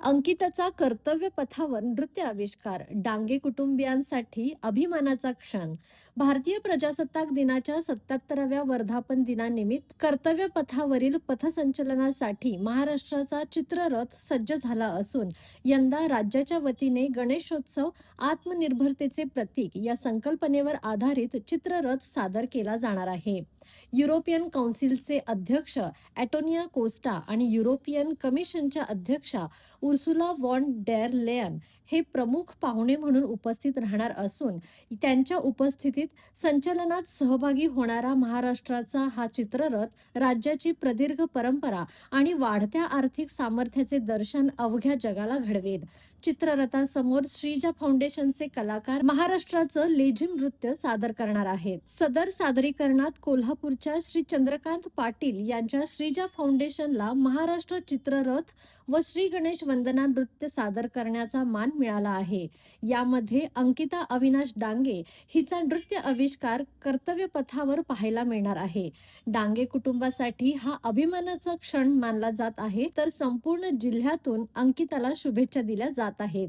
अंकिताचा कर्तव्य पथावर नृत्य आविष्कार, डांगे कुटुंबियांसाठी अभिमानाचा क्षण. भारतीय प्रजासत्ताक दिनाच्या 77व्या वर्धापन दिनानिमित्त कर्तव्य पथावरील पथसंचलनासाठी महाराष्ट्राचा चित्ररथ सज्ज झाला असून यंदा राज्याच्या वतीने गणेशोत्सव आत्मनिर्भरतेचे प्रतीक या संकल्पनेवर आधारित चित्ररथ सादर केला जाणार आहे. युरोपियन कौन्सिलचे अध्यक्ष अँटोनियो कोस्टा आणि युरोपियन कमिशनच्या अध्यक्षा उर्सुला वॉन डेर लेयन हे प्रमुख पाहुणे म्हणून उपस्थित राहणार असून त्यांच्या उपस्थितीत संचलनात सहभागी होणारा महाराष्ट्राचा हा चित्ररथ राज्याची प्रदीर्घ परंपरा आणि वाढत्या आर्थिक सामर्थ्याचे दर्शन अवघ्या जगाला घडवेल. चित्ररथासमोर श्रीजा फाउंडेशनचे कलाकार महाराष्ट्राचं लेझिम नृत्य सादर करणार आहेत. सदर सादरीकरणात कोल्हापूरच्या श्री चंद्रकांत पाटील यांच्या श्रीजा फाउंडेशनला महाराष्ट्र चित्ररथ व श्री गणेश वंदना नृत्य सादर करण्याचा मान मिळाला आहे. यामध्ये अंकिता अविनाश डांगे हिचा नृत्य आविष्कार कर्तव्य पथावर पाहायला मिळणार आहे. डांगे कुटुंबासाठी हा अभिमानाचा क्षण मानला जात आहे, तर संपूर्ण जिल्ह्यातून अंकिताला शुभेच्छा दिल्या जात आहेत.